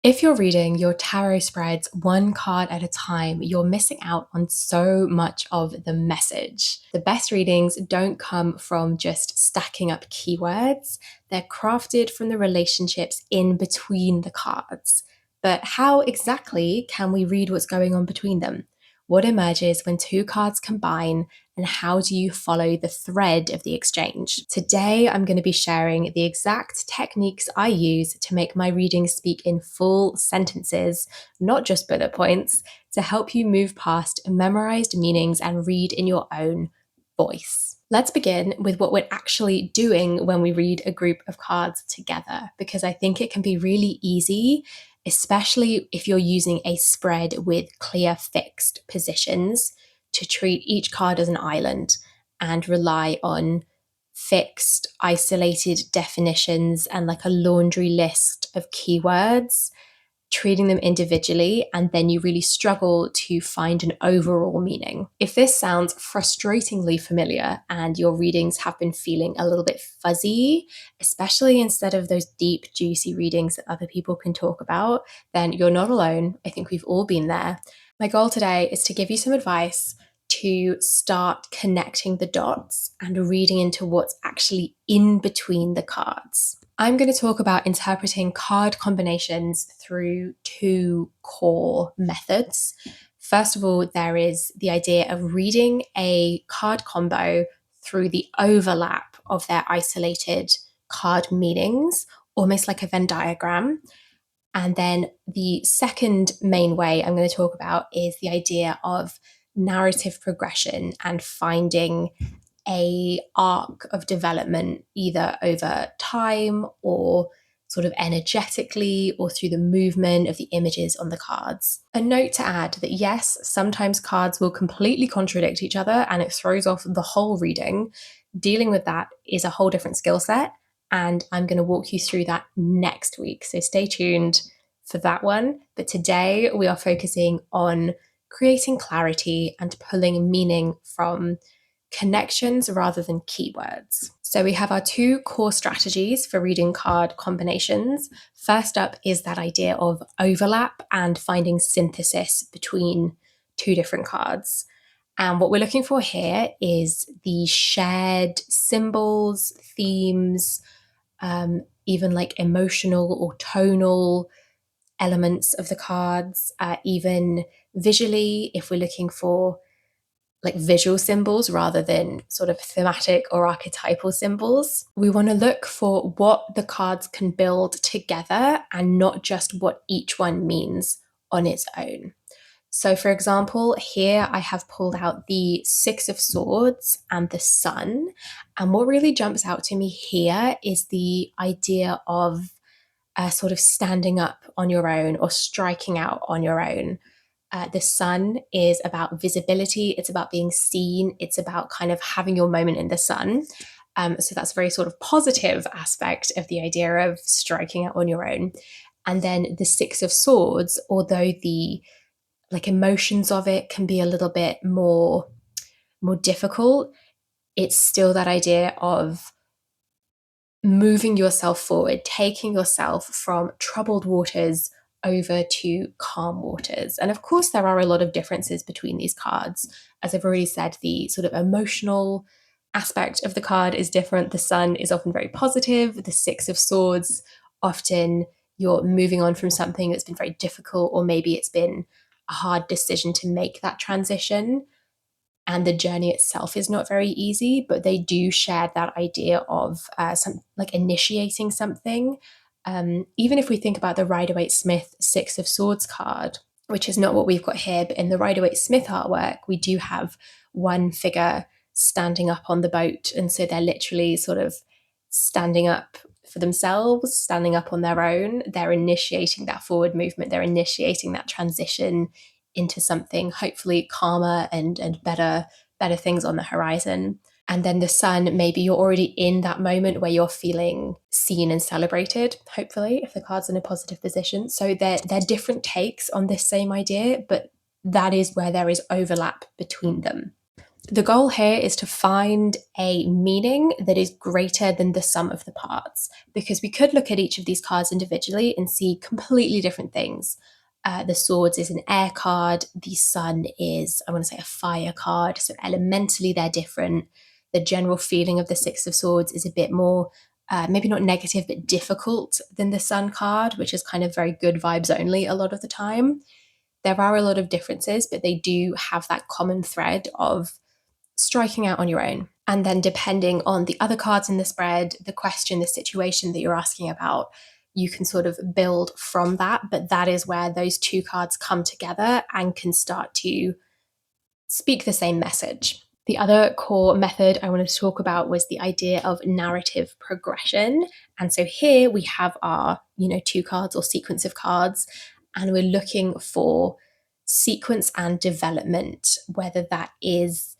If you're reading your tarot spreads one card at a time, you're missing out on so much of the message. The best readings don't come from just stacking up keywords, they're crafted from the relationships in between the cards. But how exactly can we read what's going on between them? What emerges when two cards combine, and how do you follow the thread of the exchange? Today, I'm going to be sharing the exact techniques I use to make my readings speak in full sentences, not just bullet points, to help you move past memorized meanings and read in your own voice. Let's begin with what we're actually doing when we read a group of cards together, because I think it can be really easy, especially if you're using a spread with clear fixed positions, to treat each card as an island and rely on fixed, isolated definitions and like a laundry list of keywords, treating them individually, and then you really struggle to find an overall meaning. If this sounds frustratingly familiar and your readings have been feeling a little bit fuzzy, especially instead of those deep, juicy readings that other people can talk about, then you're not alone. I think we've all been there. My goal today is to give you some advice to start connecting the dots and reading into what's actually in between the cards. I'm going to talk about interpreting card combinations through two core methods. First of all, there is the idea of reading a card combo through the overlap of their isolated card meanings, almost like a Venn diagram. And then the second main way I'm going to talk about is the idea of narrative progression and finding a arc of development either over time or sort of energetically or through the movement of the images on the cards. A note to add that yes, sometimes cards will completely contradict each other and it throws off the whole reading. Dealing with that is a whole different skill set, and I'm going to walk you through that next week. So stay tuned for that one. But today we are focusing on creating clarity and pulling meaning from connections rather than keywords. So we have our two core strategies for reading card combinations. First up is that idea of overlap and finding synthesis between two different cards. And what we're looking for here is the shared symbols, themes, even like emotional or tonal elements of the cards, even visually, if we're looking for like visual symbols rather than sort of thematic or archetypal symbols. We want to look for what the cards can build together and not just what each one means on its own. So, for example, here I have pulled out the Six of Swords and the Sun. And what really jumps out to me here is the idea of sort of standing up on your own or striking out on your own. The sun is about visibility, it's about being seen, it's about kind of having your moment in the sun. So that's a very sort of positive aspect of the idea of striking out on your own. And then the Six of Swords, although the like emotions of it can be a little bit more difficult, it's still that idea of moving yourself forward, taking yourself from troubled waters over to calm waters. And of course, there are a lot of differences between these cards. As I've already said, the sort of emotional aspect of the card is different. The Sun is often very positive. The Six of Swords, often you're moving on from something that's been very difficult, or maybe it's been a hard decision to make that transition. And the journey itself is not very easy, but they do share that idea of some like initiating something. Even if we think about the Rider-Waite-Smith Six of Swords card, which is not what we've got here, but in the Rider-Waite-Smith artwork, we do have one figure standing up on the boat. And so they're literally sort of standing up for themselves, standing up on their own. They're initiating that forward movement. They're initiating that transition into something hopefully calmer and better things on the horizon. And then the Sun, maybe you're already in that moment where you're feeling seen and celebrated, hopefully, if the card's in a positive position. So they're different takes on this same idea, but that is where there is overlap between them. The goal here is to find a meaning that is greater than the sum of the parts, because we could look at each of these cards individually and see completely different things. The Swords is an air card, the Sun is, I want to say, a fire card, so elementally they're different. The general feeling of the Six of Swords is a bit more, maybe not negative, but difficult than the Sun card, which is kind of very good vibes only a lot of the time. There are a lot of differences, but they do have that common thread of striking out on your own. And then depending on the other cards in the spread, the question, the situation that you're asking about, you can sort of build from that. But that is where those two cards come together and can start to speak the same message. The other core method I wanted to talk about was the idea of narrative progression. And so here we have our, two cards or sequence of cards, and we're looking for sequence and development, whether that is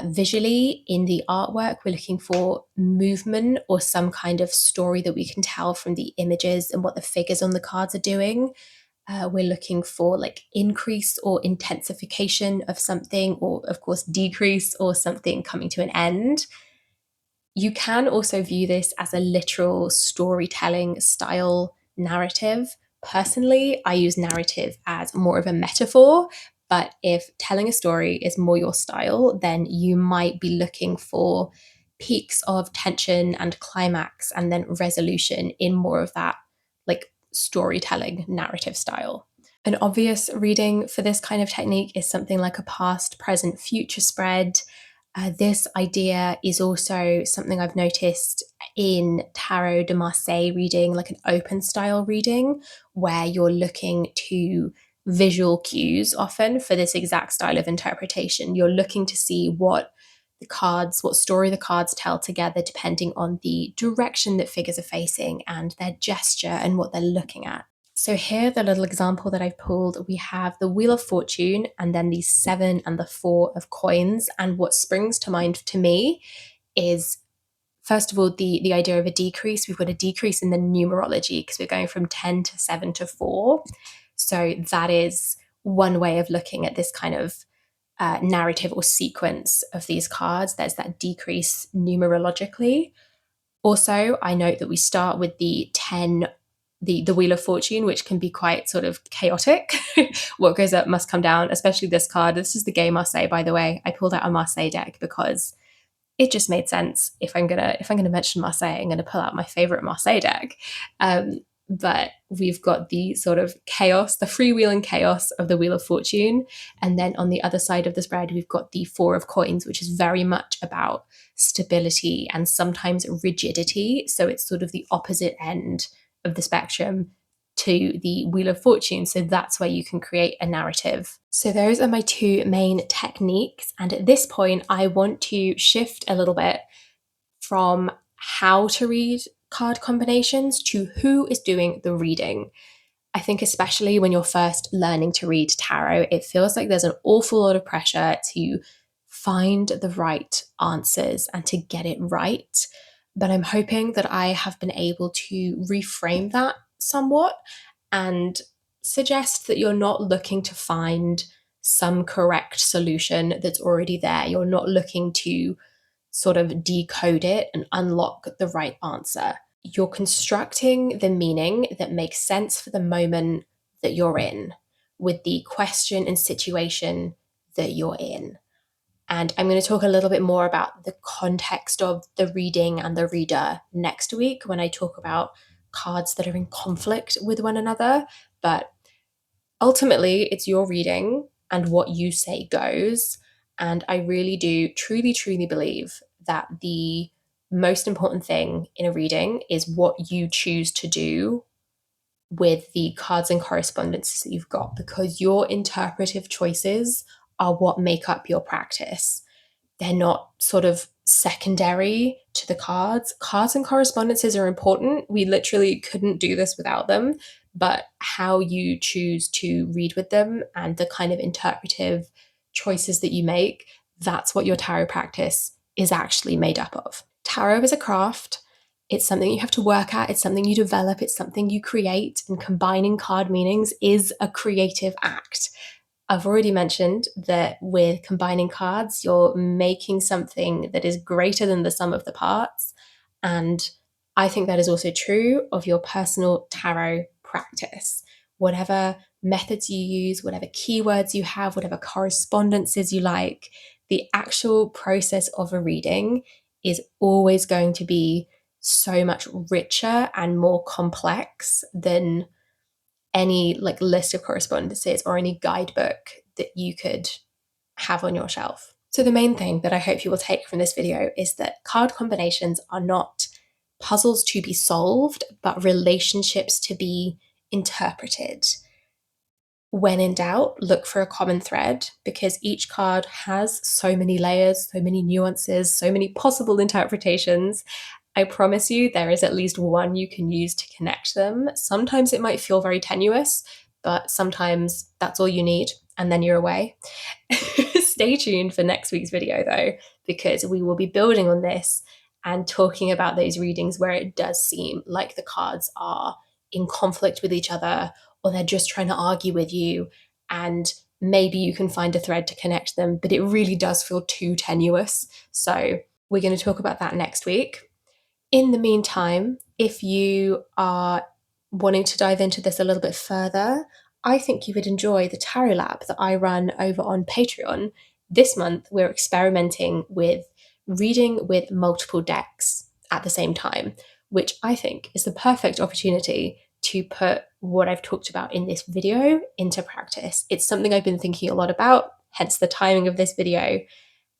visually in the artwork, we're looking for movement or some kind of story that we can tell from the images and what the figures on the cards are doing. We're looking for like increase or intensification of something, or of course, decrease or something coming to an end. You can also view this as a literal storytelling style narrative. Personally, I use narrative as more of a metaphor, but if telling a story is more your style, then you might be looking for peaks of tension and climax and then resolution in more of that like storytelling narrative style. An obvious reading for this kind of technique is something like a past, present, future spread. This idea is also something I've noticed in Tarot de Marseille reading, like an open style reading, where you're looking to visual cues often for this exact style of interpretation. You're looking to see what story the cards tell together, depending on the direction that figures are facing and their gesture and what they're looking at. So here, the little example that I've pulled, we have the Wheel of Fortune and then the 7 and the 4 of coins. And what springs to mind to me is, first of all, the idea of a decrease. We've got a decrease in the numerology because we're going from 10 to 7 to 4. So that is one way of looking at this kind of narrative or sequence of these cards. There's that decrease numerologically. Also, I note that we start with the 10, the Wheel of Fortune, which can be quite sort of chaotic. What goes up must come down, especially this card. This is the Gay Marseille, by the way. I pulled out a Marseille deck because it just made sense. If I'm gonna mention Marseille, I'm gonna pull out my favorite Marseille deck. But we've got the sort of chaos, the freewheeling chaos of the Wheel of Fortune. And then on the other side of the spread, we've got the 4 of coins, which is very much about stability and sometimes rigidity. So it's sort of the opposite end of the spectrum to the Wheel of Fortune. So that's where you can create a narrative. So those are my two main techniques. And at this point, I want to shift a little bit from how to read card combinations to who is doing the reading. I think especially when you're first learning to read tarot, it feels like there's an awful lot of pressure to find the right answers and to get it right. But I'm hoping that I have been able to reframe that somewhat and suggest that you're not looking to find some correct solution that's already there. You're not looking to sort of decode it and unlock the right answer. You're constructing the meaning that makes sense for the moment that you're in with the question and situation that you're in. And I'm going to talk a little bit more about the context of the reading and the reader next week when I talk about cards that are in conflict with one another. But ultimately, it's your reading and what you say goes. And I really do truly, truly believe that the most important thing in a reading is what you choose to do with the cards and correspondences that you've got, because your interpretive choices are what make up your practice. They're not sort of secondary to the cards. Cards and correspondences are important. We literally couldn't do this without them, but how you choose to read with them and the kind of interpretive choices that you make, that's what your tarot practice is actually made up of. Tarot is a craft. It's something you have to work at. It's something you develop. It's something you create. And combining card meanings is a creative act. I've already mentioned that with combining cards, you're making something that is greater than the sum of the parts. And I think that is also true of your personal tarot practice. Whatever methods you use, whatever keywords you have, whatever correspondences you like, the actual process of a reading is always going to be so much richer and more complex than any like list of correspondences or any guidebook that you could have on your shelf. So the main thing that I hope you will take from this video is that card combinations are not puzzles to be solved, but relationships to be interpreted. When in doubt, look for a common thread because each card has so many layers, so many nuances, so many possible interpretations. I promise you, there is at least one you can use to connect them. Sometimes it might feel very tenuous, but sometimes that's all you need, and then you're away. Stay tuned for next week's video, though, because we will be building on this and talking about those readings where it does seem like the cards are in conflict with each other or they're just trying to argue with you, and maybe you can find a thread to connect them, but it really does feel too tenuous. So we're going to talk about that next week. In the meantime, if you are wanting to dive into this a little bit further, I think you would enjoy the Tarot Lab that I run over on Patreon. This month, we're experimenting with reading with multiple decks at the same time, which I think is the perfect opportunity to put what I've talked about in this video into practice. It's something I've been thinking a lot about, hence the timing of this video,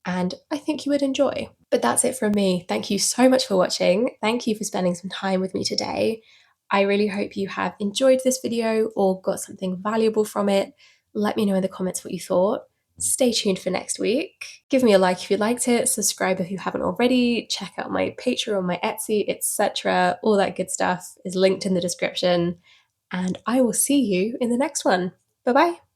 and I think you would enjoy. But that's it from me. Thank you so much for watching. Thank you for spending some time with me today. I really hope you have enjoyed this video or got something valuable from it. Let me know in the comments what you thought. Stay tuned for next week. Give me a like if you liked it, subscribe if you haven't already, check out my Patreon, my Etsy, etc. All that good stuff is linked in the description, and I will see you in the next one. Bye bye.